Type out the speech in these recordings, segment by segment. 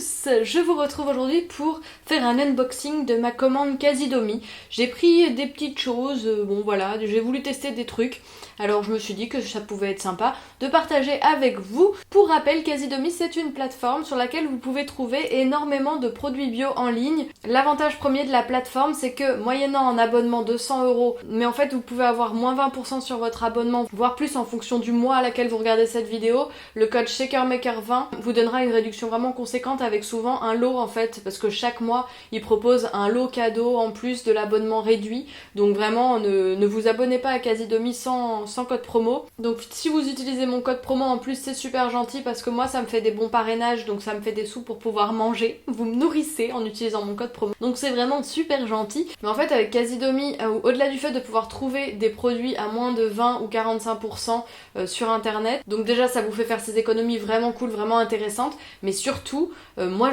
tous, je vous retrouve aujourd'hui pour faire un unboxing de ma commande Casidomi. J'ai pris des petites choses, bon voilà, j'ai voulu tester des trucs, alors je me suis dit que ça pouvait être sympa de partager avec vous. Pour rappel, Casidomi c'est une plateforme sur laquelle vous pouvez trouver énormément de produits bio en ligne. L'avantage premier de la plateforme c'est que moyennant un abonnement de 100€, mais en fait vous pouvez avoir moins 20% sur votre abonnement, voire plus en fonction du mois à laquelle vous regardez cette vidéo, le code ShakerMaker20 vous donnera une réduction vraiment conséquente avec souvent un lot en fait, parce que chaque mois ils proposent un lot cadeau en plus de l'abonnement réduit. Donc vraiment ne vous abonnez pas à Casidomi sans code promo. Donc si vous utilisez mon code promo en plus c'est super gentil parce que moi ça me fait des bons parrainages, donc ça me fait des sous pour pouvoir manger. Vous me nourrissez en utilisant mon code promo. Donc c'est vraiment super gentil. Mais en fait avec Casidomi, au-delà du fait de pouvoir trouver des produits à moins de 20 ou 45% sur internet, donc déjà ça vous fait faire ces économies vraiment cool, vraiment intéressantes, mais surtout moi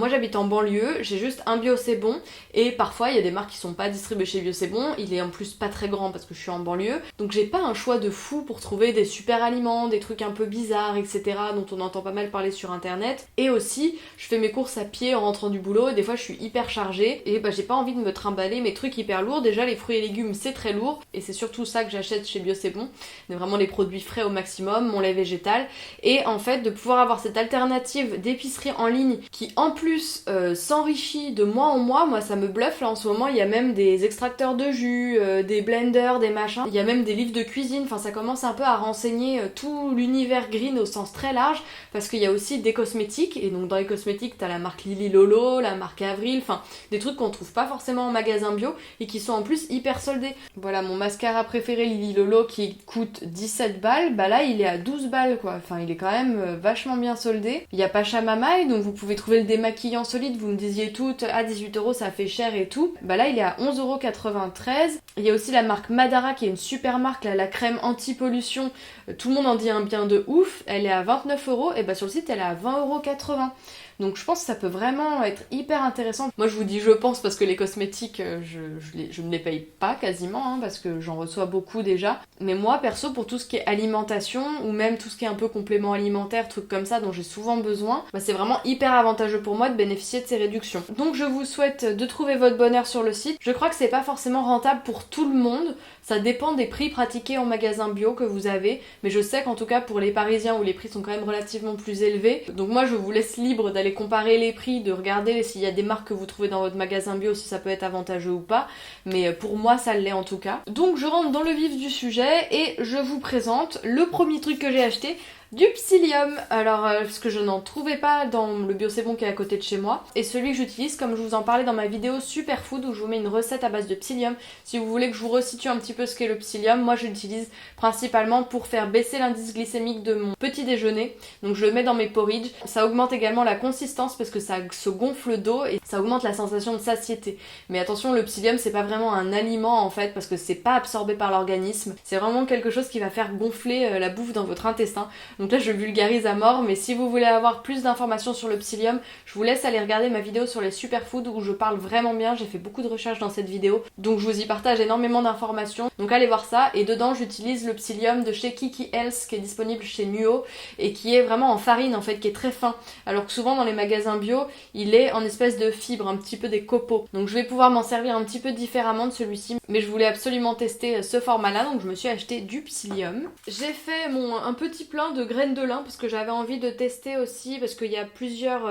j'habite en banlieue, j'ai juste un Bio c'est bon, et parfois il y a des marques qui sont pas distribuées chez Bio c'est bon, il est en plus pas très grand parce que je suis en banlieue, donc j'ai pas un choix de fou pour trouver des super aliments, des trucs un peu bizarres, etc. dont on entend pas mal parler sur internet. Et aussi je fais mes courses à pied en rentrant du boulot, et des fois je suis hyper chargée, et j'ai pas envie de me trimballer mes trucs hyper lourds. Déjà les fruits et légumes c'est très lourd, et c'est surtout ça que j'achète chez Bio c'est bon, vraiment les produits frais au maximum, mon lait végétal, et en fait de pouvoir avoir cette alternative d'épicerie en ligne qui en plus s'enrichit de mois en mois, moi ça me bluffe. Là en ce moment il y a même des extracteurs de jus, des blenders, des machins, il y a même des livres de cuisine, enfin ça commence un peu à renseigner tout l'univers green au sens très large, parce qu'il y a aussi des cosmétiques, et donc dans les cosmétiques t'as la marque Lily Lolo, la marque Avril, enfin des trucs qu'on trouve pas forcément en magasin bio et qui sont en plus hyper soldés. Voilà mon mascara préféré Lily Lolo qui coûte 17 balles, là il est à 12 balles quoi, enfin il est quand même vachement bien soldé. Il y a Pachamamaï, donc vous pouvez trouver le démaquillant solide, vous me disiez toutes à 18€ ça fait cher et tout, là il est à 11,93€. Il y a aussi la marque Madara qui est une super marque, là, la crème anti-pollution, tout le monde en dit un bien de ouf, elle est à 29€, et sur le site elle est à 20,80€. Donc je pense que ça peut vraiment être hyper intéressant. Moi je vous dis je pense parce que les cosmétiques je ne les paye pas quasiment parce que j'en reçois beaucoup déjà. Mais moi perso pour tout ce qui est alimentation ou même tout ce qui est un peu complément alimentaire, trucs comme ça dont j'ai souvent besoin, c'est vraiment hyper avantageux pour moi de bénéficier de ces réductions. Donc je vous souhaite de trouver votre bonheur sur le site. Je crois que c'est pas forcément rentable pour tout le monde. Ça dépend des prix pratiqués en magasin bio que vous avez, mais je sais qu'en tout cas pour les Parisiens où les prix sont quand même relativement plus élevés, donc moi je vous laisse libre d'aller comparer les prix, de regarder s'il y a des marques que vous trouvez dans votre magasin bio, si ça peut être avantageux ou pas, mais pour moi ça l'est en tout cas. Donc je rentre dans le vif du sujet et je vous présente le premier truc que j'ai acheté, du psyllium. Alors parce que je n'en trouvais pas dans le Bio c'est bon qui est à côté de chez moi, et celui que j'utilise, comme je vous en parlais dans ma vidéo Superfood où je vous mets une recette à base de psyllium, si vous voulez que je vous resitue un petit peu ce qu'est le psyllium, moi je l'utilise principalement pour faire baisser l'indice glycémique de mon petit déjeuner, donc je le mets dans mes porridge. Ça augmente également la consistance parce que ça se gonfle d'eau et ça augmente la sensation de satiété. Mais attention, le psyllium c'est pas vraiment un aliment en fait, parce que c'est pas absorbé par l'organisme, c'est vraiment quelque chose qui va faire gonfler la bouffe dans votre intestin. Donc là je vulgarise à mort, mais si vous voulez avoir plus d'informations sur le psyllium, je vous laisse aller regarder ma vidéo sur les superfoods où je parle vraiment bien, j'ai fait beaucoup de recherches dans cette vidéo, donc je vous y partage énormément d'informations, donc allez voir ça. Et dedans j'utilise le psyllium de chez Kiki Health qui est disponible chez Nuo et qui est vraiment en farine en fait, qui est très fin, alors que souvent dans les magasins bio il est en espèce de fibre, un petit peu des copeaux, donc je vais pouvoir m'en servir un petit peu différemment de celui-ci, mais je voulais absolument tester ce format là, donc je me suis acheté du psyllium. J'ai fait un petit plein de graines de lin parce que j'avais envie de tester aussi, parce qu'il y a plusieurs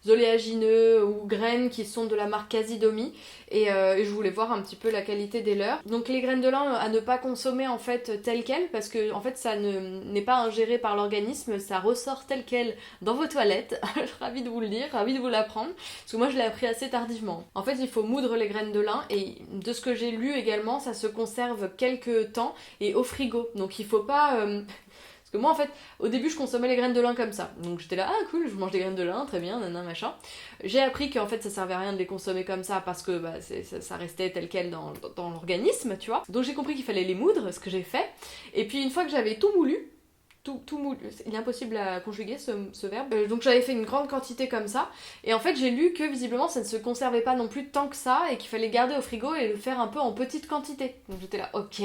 oléagineux ou graines qui sont de la marque Casidomi, et je voulais voir un petit peu la qualité des leurs. Donc les graines de lin à ne pas consommer en fait telles quelles, parce que en fait ça n'est pas ingéré par l'organisme, ça ressort tel quel dans vos toilettes. Je suis ravie de vous le dire, ravie de vous l'apprendre, parce que moi je l'ai appris assez tardivement. En fait il faut moudre les graines de lin, et de ce que j'ai lu également ça se conserve quelques temps et au frigo, donc il faut pas que moi en fait au début je consommais les graines de lin comme ça, donc j'étais là ah cool je mange des graines de lin, très bien, nanana machin. J'ai appris qu'en fait ça servait à rien de les consommer comme ça parce que ça restait tel quel dans l'organisme, tu vois. Donc j'ai compris qu'il fallait les moudre, ce que j'ai fait, et puis une fois que j'avais tout moulu, tout mou. Il est impossible à conjuguer ce verbe. Donc j'avais fait une grande quantité comme ça. Et en fait, j'ai lu que visiblement ça ne se conservait pas non plus tant que ça et qu'il fallait garder au frigo et le faire un peu en petite quantité. Donc j'étais là, ok,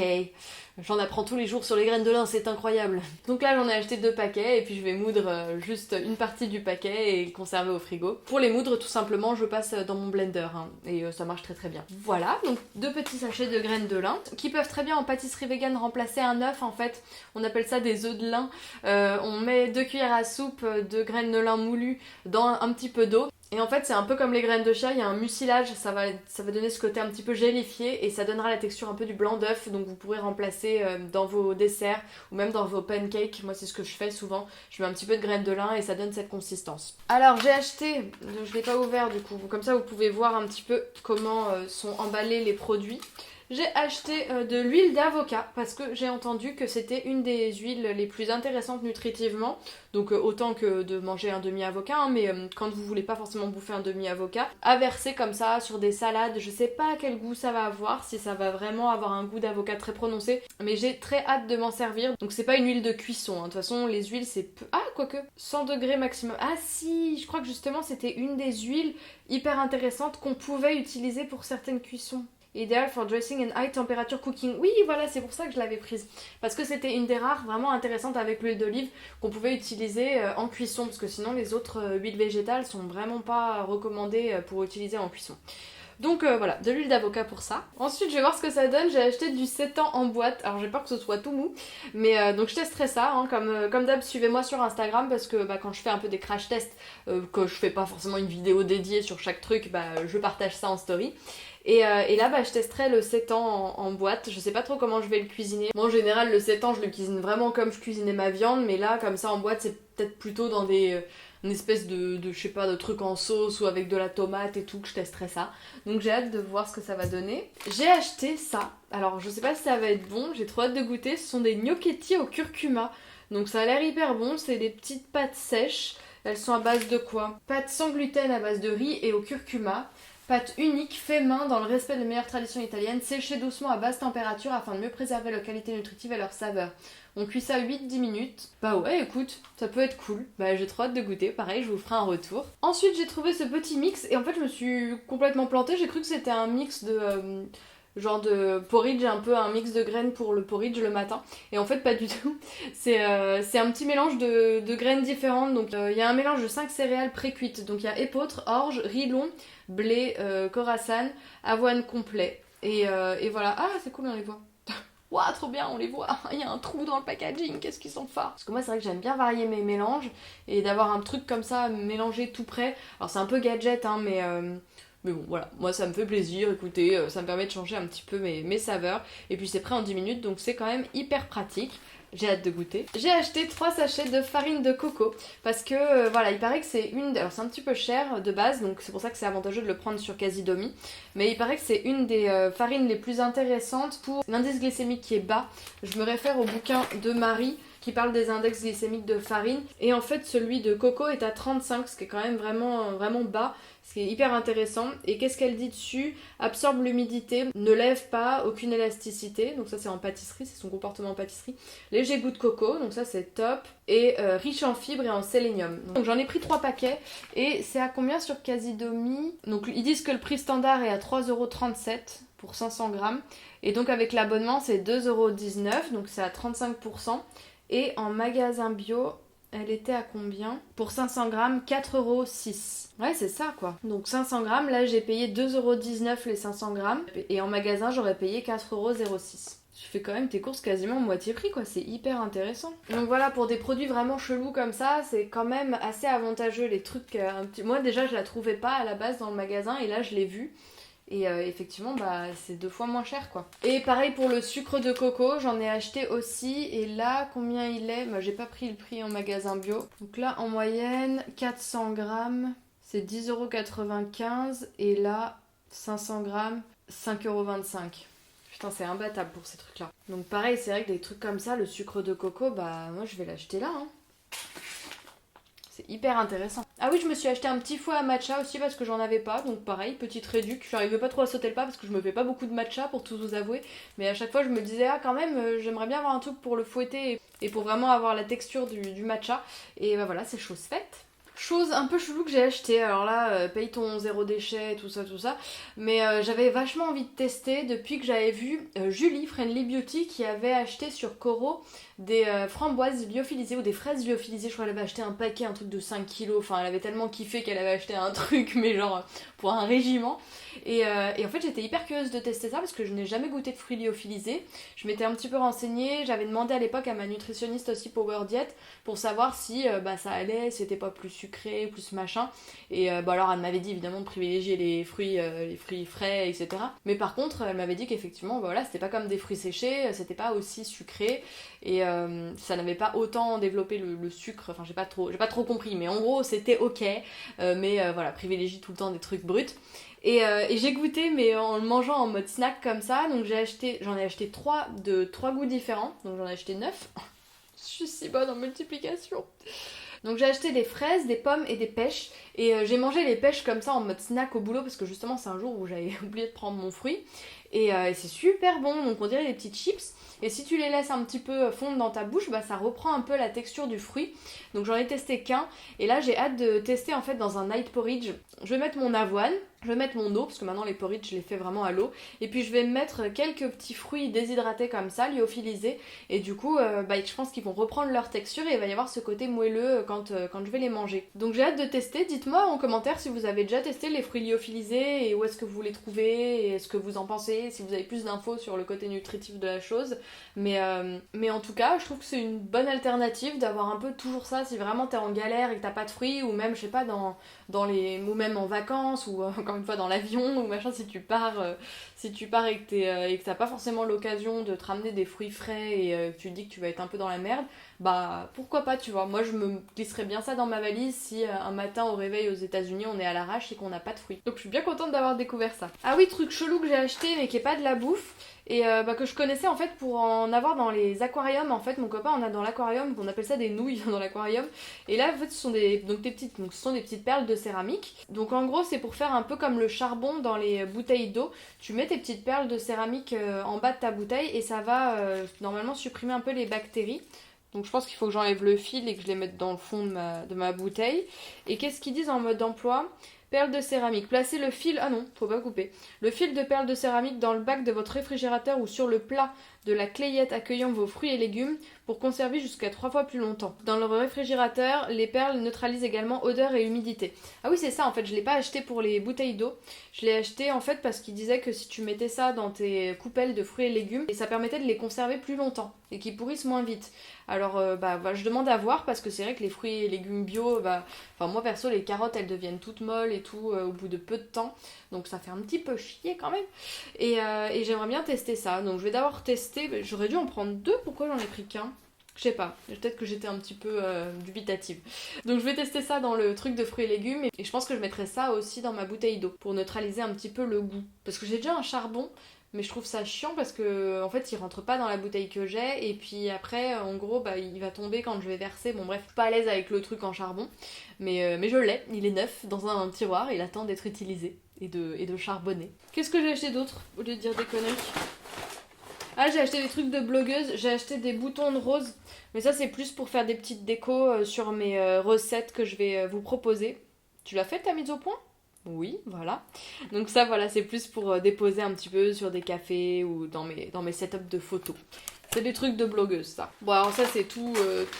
j'en apprends tous les jours sur les graines de lin, c'est incroyable. Donc là, j'en ai acheté 2 paquets et puis je vais moudre juste une partie du paquet et le conserver au frigo. Pour les moudre, tout simplement, je passe dans mon blender et ça marche très très bien. Voilà, donc 2 petits sachets de graines de lin qui peuvent très bien en pâtisserie vegan remplacer un œuf en fait. On appelle ça des œufs de lin. On met 2 cuillères à soupe de graines de lin moulues dans un petit peu d'eau. Et en fait, c'est un peu comme les graines de chia, il y a un mucilage, ça va donner ce côté un petit peu gélifié et ça donnera la texture un peu du blanc d'œuf, donc vous pourrez remplacer dans vos desserts ou même dans vos pancakes. Moi, c'est ce que je fais souvent. Je mets un petit peu de graines de lin et ça donne cette consistance. Alors, j'ai acheté, je l'ai pas ouvert du coup, comme ça vous pouvez voir un petit peu comment sont emballés les produits. J'ai acheté de l'huile d'avocat parce que j'ai entendu que c'était une des huiles les plus intéressantes nutritivement. Donc autant que de manger un demi-avocat, hein, mais quand vous voulez pas forcément bouffer un demi-avocat, à verser comme ça sur des salades. Je sais pas quel goût ça va avoir, si ça va vraiment avoir un goût d'avocat très prononcé, mais j'ai très hâte de m'en servir. Donc c'est pas une huile de cuisson, hein. De toute façon les huiles c'est peu... Ah quoique, 100 degrés maximum. Ah si, je crois que justement c'était une des huiles hyper intéressantes qu'on pouvait utiliser pour certaines cuissons. Idéal for dressing and high temperature cooking. Oui, voilà, c'est pour ça que je l'avais prise. Parce que c'était une des rares vraiment intéressantes avec l'huile d'olive qu'on pouvait utiliser en cuisson. Parce que sinon, les autres huiles végétales sont vraiment pas recommandées pour utiliser en cuisson. Donc voilà, de l'huile d'avocat pour ça. Ensuite, je vais voir ce que ça donne. J'ai acheté du 7 ans en boîte. Alors, j'ai peur que ce soit tout mou. Mais donc, je testerai ça. Hein, comme d'hab, suivez-moi sur Instagram. Parce que quand je fais un peu des crash tests, que je fais pas forcément une vidéo dédiée sur chaque truc, je partage ça en story. Et là, je testerai le 7 ans en boîte. Je sais pas trop comment je vais le cuisiner. Moi, en général, le 7 ans, je le cuisine vraiment comme je cuisinais ma viande. Mais là, comme ça, en boîte, c'est peut-être plutôt dans une espèce de je sais pas, de truc en sauce ou avec de la tomate et tout, que je testerai ça. Donc j'ai hâte de voir ce que ça va donner. J'ai acheté ça. Alors, je sais pas si ça va être bon. J'ai trop hâte de goûter. Ce sont des gnocchetti au curcuma. Donc ça a l'air hyper bon. C'est des petites pâtes sèches. Elles sont à base de quoi? Pâtes sans gluten à base de riz et au curcuma. Pâte unique, fait main dans le respect des meilleures traditions italiennes, séchée doucement à basse température afin de mieux préserver leur qualité nutritive et leur saveur. On cuit ça 8-10 minutes. Bah ouais, écoute, ça peut être cool. J'ai trop hâte de goûter, pareil, je vous ferai un retour. Ensuite, j'ai trouvé ce petit mix et en fait, je me suis complètement plantée. J'ai cru que c'était un mix de... genre de porridge, un peu un mix de graines pour le porridge le matin. Et en fait, pas du tout. C'est un petit mélange de graines différentes. Donc, il y a un mélange de 5 céréales pré-cuites. Donc, il y a épeautre, orge, riz long, blé, khorasan, avoine complet. Et voilà. Ah, c'est cool, on les voit. Waouh, trop bien, on les voit. Il y a un trou dans le packaging, qu'est-ce qu'ils sont forts. Parce que moi, c'est vrai que j'aime bien varier mes mélanges. Et d'avoir un truc comme ça, mélangé tout près. Alors, c'est un peu gadget, hein, mais bon, voilà, moi ça me fait plaisir, écoutez, ça me permet de changer un petit peu mes saveurs. Et puis c'est prêt en 10 minutes, donc c'est quand même hyper pratique. J'ai hâte de goûter. J'ai acheté 3 sachets de farine de coco parce que voilà, il paraît que c'est alors c'est un petit peu cher de base, donc c'est pour ça que c'est avantageux de le prendre sur Casidomi. Mais il paraît que c'est une des farines les plus intéressantes pour l'indice glycémique qui est bas. Je me réfère au bouquin de Marie qui parle des index glycémiques de farine. Et en fait, celui de coco est à 35, ce qui est quand même vraiment, vraiment bas. Ce qui est hyper intéressant. Et qu'est-ce qu'elle dit dessus? Absorbe l'humidité, ne lève pas, aucune élasticité. Donc ça c'est en pâtisserie, c'est son comportement en pâtisserie. Léger goût de coco, donc ça c'est top. Et riche en fibres et en sélénium. Donc j'en ai pris 3 paquets. Et c'est à combien sur Casidomi? Donc ils disent que le prix standard est à 3,37€ pour 500 grammes. Et donc avec l'abonnement c'est 2,19€, donc c'est à 35%. Et en magasin bio, elle était à combien? Pour 500 grammes, 4,06€. Ouais, c'est ça quoi. Donc 500 grammes, là j'ai payé 2,19€ les 500 grammes. Et en magasin, j'aurais payé 4,06€. Tu fais quand même tes courses quasiment moitié prix quoi, c'est hyper intéressant. Donc voilà, pour des produits vraiment chelous comme ça, c'est quand même assez avantageux. Les trucs un petit... Moi déjà, je la trouvais pas à la base dans le magasin et là je l'ai vue. Et effectivement, c'est 2 fois moins cher quoi. Et pareil pour le sucre de coco, j'en ai acheté aussi. Et là, combien il est? J'ai pas pris le prix en magasin bio. Donc là, en moyenne, 400 grammes, c'est 10,95€. Et là, 500 grammes, 5,25€. Putain, c'est imbattable pour ces trucs-là. Donc pareil, c'est vrai que des trucs comme ça, le sucre de coco, moi je vais l'acheter là. Hein. C'est hyper intéressant. Ah oui, je me suis acheté un petit fouet à matcha aussi parce que j'en avais pas. Donc pareil, petite réduc. Je n'arrivais pas trop à sauter le pas parce que je me fais pas beaucoup de matcha pour tout vous avouer. Mais à chaque fois, je me disais, ah quand même, j'aimerais bien avoir un truc pour le fouetter. et pour vraiment avoir la texture du matcha. Et bah voilà, c'est chose faite. Chose un peu chelou que j'ai acheté, alors là, paye ton zéro déchet, tout ça, mais j'avais vachement envie de tester depuis que j'avais vu Julie, Friendly Beauty, qui avait acheté sur Coro des framboises lyophilisées ou des fraises lyophilisées. Je crois qu'elle avait acheté un paquet, un truc de 5 kilos, enfin elle avait tellement kiffé qu'elle avait acheté un truc, mais genre pour un régiment. Et en fait j'étais hyper curieuse de tester ça parce que je n'ai jamais goûté de fruits lyophilisés. Je m'étais un petit peu renseignée, j'avais demandé à l'époque à ma nutritionniste aussi Power Diet pour savoir si ça allait, si c'était pas plus sucré, plus machin. Et alors elle m'avait dit évidemment de privilégier les fruits frais, etc. Mais par contre elle m'avait dit qu'effectivement voilà, c'était pas comme des fruits séchés, c'était pas aussi sucré et ça n'avait pas autant développé le sucre. Enfin j'ai pas trop compris, mais en gros c'était ok, mais voilà, privilégie tout le temps des trucs bruts. Et j'ai goûté mais en le mangeant en mode snack comme ça, donc j'en ai acheté 3 de 3 goûts différents, donc j'en ai acheté 9. Je suis si bonne en multiplication. Donc j'ai acheté des fraises, des pommes et des pêches. Et j'ai mangé les pêches comme ça en mode snack au boulot parce que justement c'est un jour où j'avais oublié de prendre mon fruit. Et c'est super bon, donc on dirait des petites chips. Et si tu les laisses un petit peu fondre dans ta bouche, bah ça reprend un peu la texture du fruit. Donc j'en ai testé qu'un. Et là j'ai hâte de tester en fait dans un night porridge. Je vais mettre mon avoine, je vais mettre mon eau, parce que maintenant les porridge je les fais vraiment à l'eau. Et puis je vais mettre quelques petits fruits déshydratés comme ça, lyophilisés. Et du coup, je pense qu'ils vont reprendre leur texture et il va y avoir ce côté moelleux quand je vais les manger. Donc j'ai hâte de tester. Dites-moi en commentaire si vous avez déjà testé les fruits lyophilisés et où est-ce que vous les trouvez et ce que vous en pensez, si vous avez plus d'infos sur le côté nutritif de la chose. Mais en tout cas, je trouve que c'est une bonne alternative d'avoir un peu toujours ça si vraiment t'es en galère et que t'as pas de fruits, ou même, je sais pas, ou même en vacances, ou encore une fois dans l'avion, ou machin, si tu pars et que t'as pas forcément l'occasion de te ramener des fruits frais et que tu te dis que tu vas être un peu dans la merde, bah pourquoi pas, tu vois. Moi je me glisserais bien ça dans ma valise si un matin au réveil aux États-Unis on est à l'arrache et qu'on n'a pas de fruits. Donc je suis bien contente d'avoir découvert ça. Ah oui, truc chelou que j'ai acheté mais qui est pas de la bouffe et que je connaissais en fait pour en avoir dans les aquariums. En fait mon copain en a dans l'aquarium, on appelle ça des nouilles dans l'aquarium, et là en fait ce sont des petites perles de céramique. Donc en gros c'est pour faire un peu comme le charbon dans les bouteilles d'eau. Tu mets tes petites perles de céramique en bas de ta bouteille et ça va normalement supprimer un peu les bactéries. Donc je pense qu'il faut que j'enlève le fil et que je les mette dans le fond de ma bouteille. Et qu'est-ce qu'ils disent en mode d'emploi ? Perles de céramique. Placez le fil... Ah non, faut pas couper. Le fil de perles de céramique dans le bac de votre réfrigérateur ou sur le plat de la clayette accueillant vos fruits et légumes pour conserver jusqu'à 3 fois plus longtemps. Dans le réfrigérateur, les perles neutralisent également odeur et humidité. Ah oui, c'est ça en fait, je l'ai pas acheté pour les bouteilles d'eau. Je l'ai acheté en fait parce qu'il disait que si tu mettais ça dans tes coupelles de fruits et légumes, et ça permettait de les conserver plus longtemps et qu'ils pourrissent moins vite. Alors je demande à voir parce que c'est vrai que les fruits et légumes bio, moi perso les carottes elles deviennent toutes molles et tout au bout de peu de temps, donc ça fait un petit peu chier quand même. Et j'aimerais bien tester ça, donc je vais d'abord tester. J'aurais dû en prendre 2, pourquoi j'en ai pris qu'un ? Je sais pas, peut-être que j'étais un petit peu dubitative. Donc je vais tester ça dans le truc de fruits et légumes et je pense que je mettrai ça aussi dans ma bouteille d'eau pour neutraliser un petit peu le goût. Parce que j'ai déjà un charbon, mais je trouve ça chiant parce que en fait il rentre pas dans la bouteille que j'ai et puis après en gros il va tomber quand je vais verser. Bon bref, je suis pas à l'aise avec le truc en charbon, mais je l'ai, il est neuf dans un tiroir, il attend d'être utilisé et de charbonner. Qu'est-ce que j'ai acheté d'autre au lieu de dire des conneries ? Ah, j'ai acheté des trucs de blogueuse, j'ai acheté des boutons de rose, mais ça c'est plus pour faire des petites décos sur mes recettes que je vais vous proposer. Tu l'as fait ta mise au point ? Oui, voilà. Donc ça voilà, c'est plus pour déposer un petit peu sur des cafés ou dans mes setups de photos. C'est des trucs de blogueuse ça. Bon alors ça c'est tout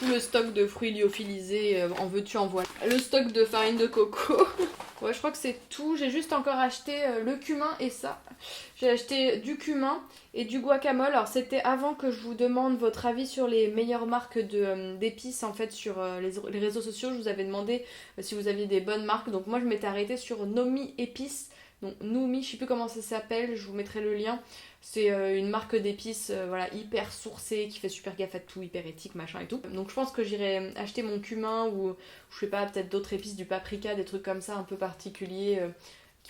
le stock de fruits lyophilisés, en veux-tu en voilà. Le stock de farine de coco. Ouais, je crois que c'est tout. J'ai juste encore acheté le cumin et ça. J'ai acheté du cumin et du guacamole. Alors c'était avant que je vous demande votre avis sur les meilleures marques d'épices en fait sur les réseaux sociaux. Je vous avais demandé si vous aviez des bonnes marques. Donc moi je m'étais arrêtée sur Nomi Épices. Donc Noumi, je sais plus comment ça s'appelle, je vous mettrai le lien. C'est une marque d'épices hyper sourcée, qui fait super gaffe à tout, hyper éthique, machin et tout. Donc je pense que j'irai acheter mon cumin ou je sais pas, peut-être d'autres épices, du paprika, des trucs comme ça un peu particuliers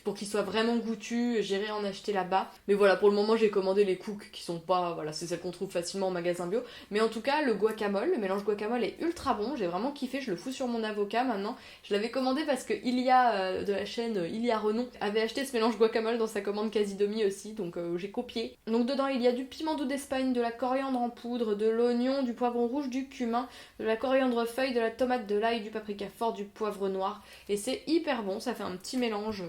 pour qu'il soit vraiment goûtu, j'irai en acheter là-bas. Mais voilà, pour le moment j'ai commandé les cooks qui sont pas, voilà, c'est celles qu'on trouve facilement en magasin bio. Mais en tout cas, le guacamole, le mélange guacamole est ultra bon, j'ai vraiment kiffé, je le fous sur mon avocat maintenant. Je l'avais commandé parce que Ilia de la chaîne Ilia Renon avait acheté ce mélange guacamole dans sa commande Casidomi aussi, donc j'ai copié. Donc dedans il y a du piment doux d'Espagne, de la coriandre en poudre, de l'oignon, du poivron rouge, du cumin, de la coriandre feuille, de la tomate, de l'ail, du paprika fort, du poivre noir. Et c'est hyper bon, ça fait un petit mélange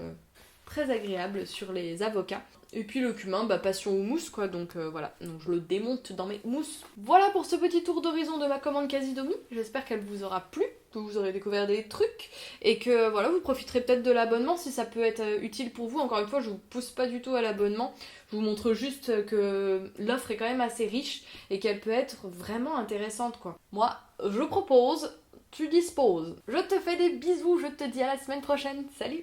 très agréable sur les avocats. Et puis le cumin, passion ou mousse quoi, donc voilà, donc je le démonte dans mes mousses. Voilà pour ce petit tour d'horizon de ma commande Casidomi, j'espère qu'elle vous aura plu, que vous aurez découvert des trucs, et que voilà, vous profiterez peut-être de l'abonnement si ça peut être utile pour vous. Encore une fois, je vous pousse pas du tout à l'abonnement, je vous montre juste que l'offre est quand même assez riche, et qu'elle peut être vraiment intéressante quoi. Moi, je propose, tu disposes. Je te fais des bisous, je te dis à la semaine prochaine, salut!